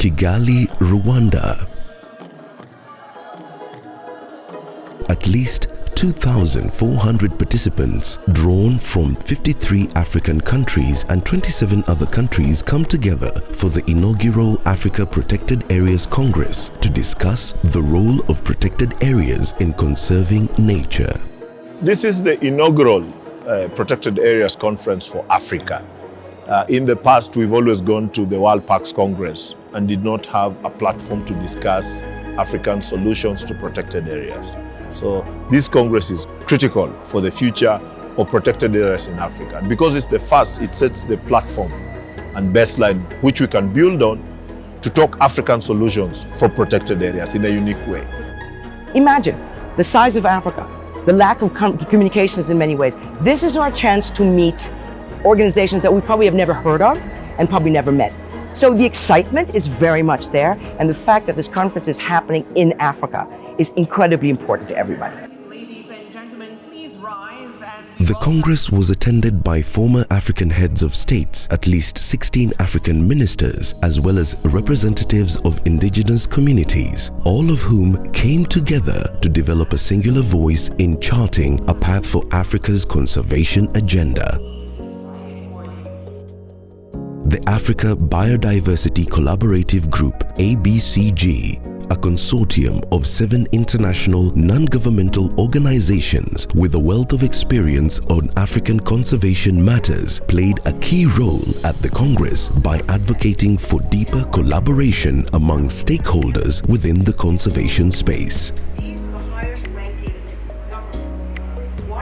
Kigali, Rwanda. At least 2,400 participants drawn from 53 African countries and 27 other countries come together for the Inaugural Africa Protected Areas Congress to discuss the role of protected areas in conserving nature. This is the inaugural Protected Areas Conference for Africa. In the past, we've always gone to the World Parks Congress and did not have a platform to discuss African solutions to protected areas. So this Congress is critical for the future of protected areas in Africa. And because it's the first, it sets the platform and baseline which we can build on to talk African solutions for protected areas in a unique way. Imagine the size of Africa, the lack of communications in many ways. This is our chance to meet organizations that we probably have never heard of and probably never met. So the excitement is very much there, and the fact that this conference is happening in Africa is incredibly important to everybody. Ladies and gentlemen, please rise as The Congress was attended by former African heads of states, at least 16 African ministers, as well as representatives of indigenous communities, all of whom came together to develop a singular voice in charting a path for Africa's conservation agenda. The Africa Biodiversity Collaborative Group, ABCG, a consortium of 7 international non-governmental organizations with a wealth of experience on African conservation matters, played a key role at the Congress by advocating for deeper collaboration among stakeholders within the conservation space.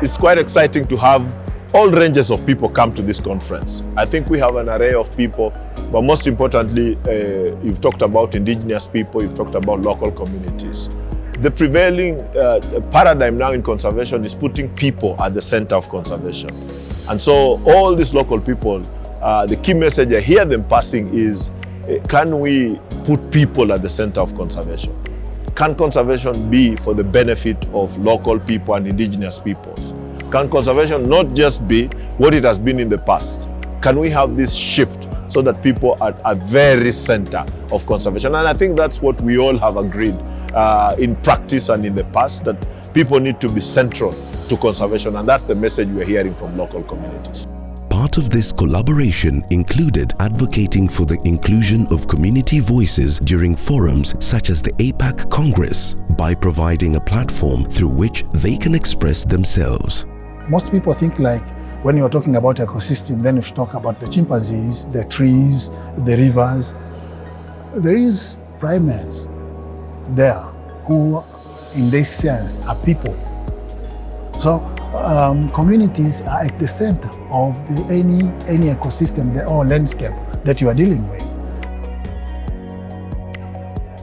It's quite exciting to have all ranges of people come to this conference. I think we have an array of people, but most importantly, you've talked about indigenous people, you've talked about local communities. The prevailing paradigm now in conservation is putting people at the center of conservation. And so all these local people, the key message I hear them passing is, can we put people at the center of conservation? Can conservation be for the benefit of local people and indigenous peoples? Can conservation not just be what it has been in the past? Can we have this shift so that people are at the very center of conservation? And I think that's what we all have agreed in practice and in the past, that people need to be central to conservation, and that's the message we're hearing from local communities. Part of this collaboration included advocating for the inclusion of community voices during forums such as the APAC Congress by providing a platform through which they can express themselves. Most people think like when you're talking about ecosystem, then you should talk about the chimpanzees, the trees, the rivers. There is primates there who, in this sense, are people. So communities are at the center of any ecosystem or landscape that you are dealing with.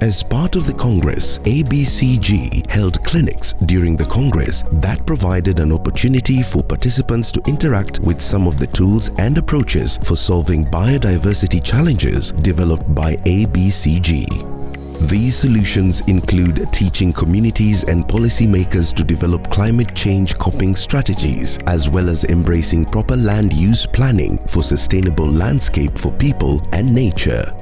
As part of the Congress, ABCG held clinics during the Congress that provided an opportunity for participants to interact with some of the tools and approaches for solving biodiversity challenges developed by ABCG. These solutions include teaching communities and policymakers to develop climate change coping strategies, as well as embracing proper land use planning for sustainable landscape for people and nature.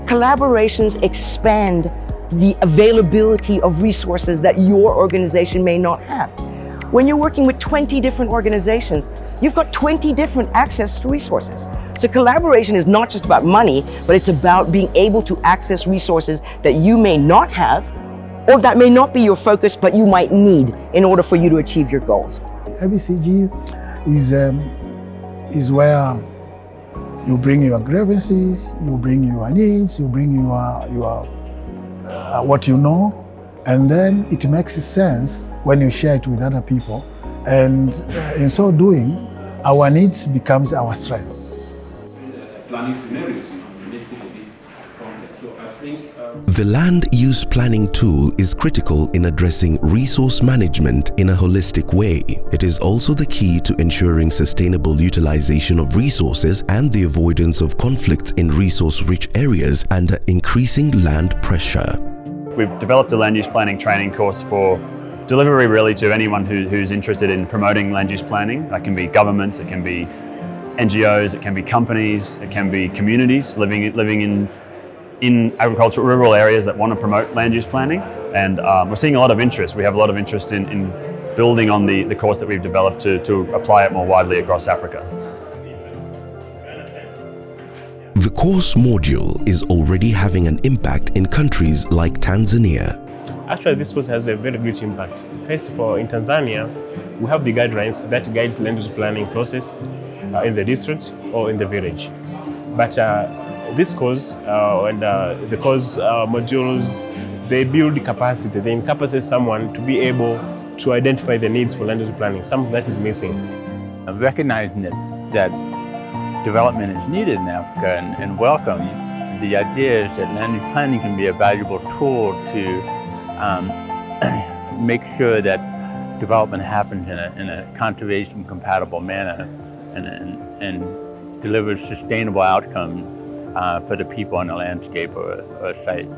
Collaborations expand the availability of resources that your organization may not have. When you're working with 20 different organizations, you've got 20 different access to resources. So collaboration is not just about money, but it's about being able to access resources that you may not have, or that may not be your focus, but you might need in order for you to achieve your goals. ABCG is where you bring your grievances, you bring your needs, you bring your what you know, and then it makes sense when you share it with other people. And in so doing, our needs becomes our strength. Planning scenarios makes it a bit complex. So I think the land use planning tool is critical in addressing resource management in a holistic way. It is also the key to ensuring sustainable utilization of resources and the avoidance of conflicts in resource-rich areas under increasing land pressure. We've developed a land use planning training course for delivery really to anyone who's interested in promoting land use planning. That can be governments, it can be NGOs, it can be companies, it can be communities living in in agricultural rural areas that want to promote land use planning, and we're seeing a lot of interest. We have a lot of interest in building on the course that we've developed to apply it more widely across Africa. The course module is already having an impact in countries like Tanzania. Actually, this course has a very good impact. First of all, in Tanzania, we have the guidelines that guides land use planning process in the district or in the village. But this course and the course modules, they build capacity. They incapacitate someone to be able to identify the needs for land use planning, something that is missing. Recognizing that development is needed in Africa and welcome, the idea is that land use planning can be a valuable tool to make sure that development happens in a conservation compatible manner and delivers sustainable outcomes for the people on the landscape or site.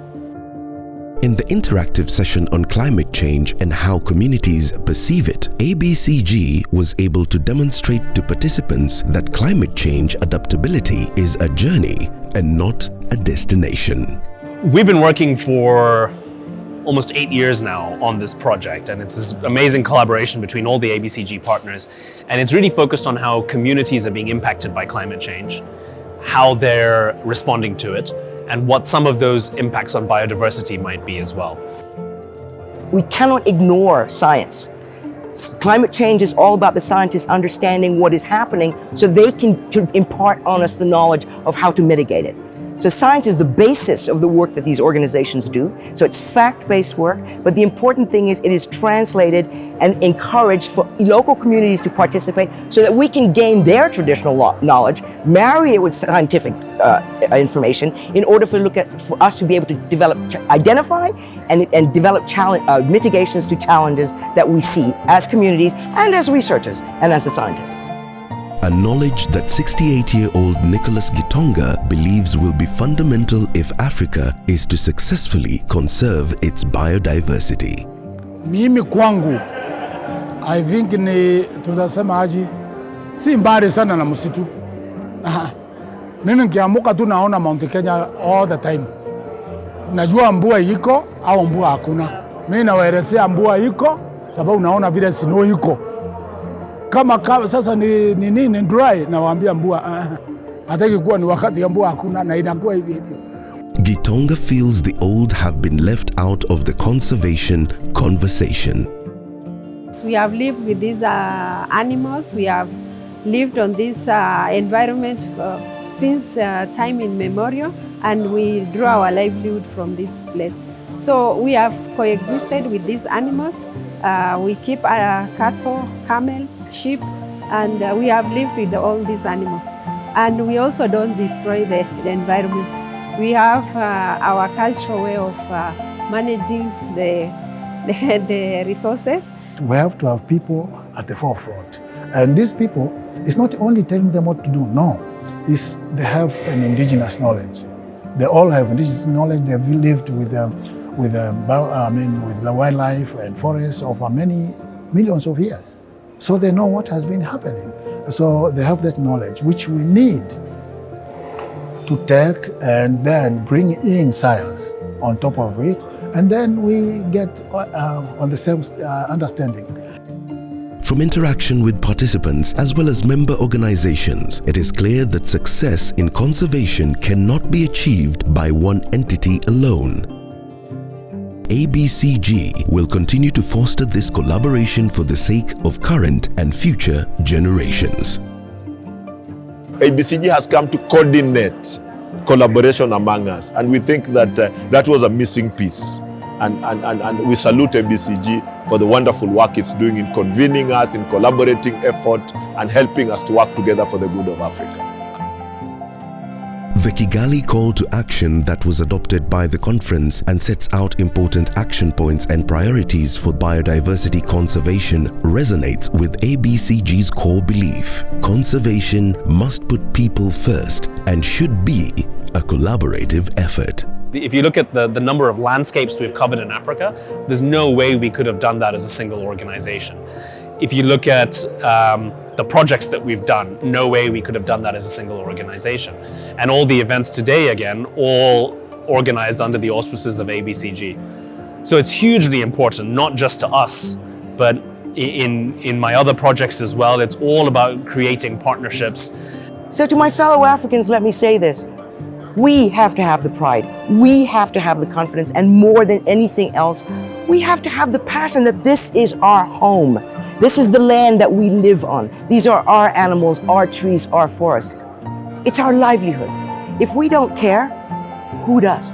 In the interactive session on climate change and how communities perceive it, ABCG was able to demonstrate to participants that climate change adaptability is a journey and not a destination. We've been working for almost 8 years now on this project, and it's this amazing collaboration between all the ABCG partners, and it's really focused on how communities are being impacted by climate change, how they're responding to it, and what some of those impacts on biodiversity might be as well. We cannot ignore science. Climate change is all about the scientists understanding what is happening so they can impart on us the knowledge of how to mitigate it. So science is the basis of the work that these organizations do. So it's fact-based work, but the important thing is it is translated and encouraged for local communities to participate so that we can gain their traditional knowledge, marry it with scientific information in order for us to be able to develop, identify and develop mitigations to challenges that we see as communities and as researchers and as the scientists. A knowledge that 68-year-old Nicholas Gitonga believes will be fundamental if Africa is to successfully conserve its biodiversity. Mimi kwangu, I think ni tunasema aje, si mbali sana na msitu. Mimi nikiamuka tu naona Mount Kenya all the time. Najua mvua iko au mvua hakuna. Mimi nawaelezea mvua iko sababu naona vile snow iko. Kama sasa ni dry, nawaambia mvua hataki kuwa ni wakati ya mvua hakuna na inakuwa hivi hivyo. Gitonga feels the old have been left out of the conservation conversation. We have lived with these animals. We have lived on this environment since time immemorial, and we draw our livelihood from this place. So we have coexisted with these animals. We keep cattle, camel, sheep, and we have lived with all these animals. And we also don't destroy the environment. We have our cultural way of managing the resources. We have to have people at the forefront. And these people, it's not only telling them what to do, no. They have an indigenous knowledge. They all have indigenous knowledge. They've lived with the wildlife and forests over many millions of years. So they know what has been happening. So they have that knowledge, which we need to take and then bring in science on top of it. And then we get on the same understanding. From interaction with participants as well as member organizations, it is clear that success in conservation cannot be achieved by one entity alone. ABCG will continue to foster this collaboration for the sake of current and future generations. ABCG has come to coordinate collaboration among us, and we think that that was a missing piece. And we salute ABCG for the wonderful work it's doing in convening us, in collaborating effort, and helping us to work together for the good of Africa. The Kigali call to action that was adopted by the conference and sets out important action points and priorities for biodiversity conservation resonates with ABCG's core belief. Conservation must put people first and should be a collaborative effort. If you look at the number of landscapes we've covered in Africa, there's no way we could have done that as a single organization. If you look at the projects that we've done, no way we could have done that as a single organization. And all the events today, again, all organized under the auspices of ABCG. So it's hugely important, not just to us, but in my other projects as well. It's all about creating partnerships. So to my fellow Africans, let me say this. We have to have the pride. We have to have the confidence. And more than anything else, we have to have the passion that this is our home. This is the land that we live on. These are our animals, our trees, our forests. It's our livelihoods. If we don't care, who does?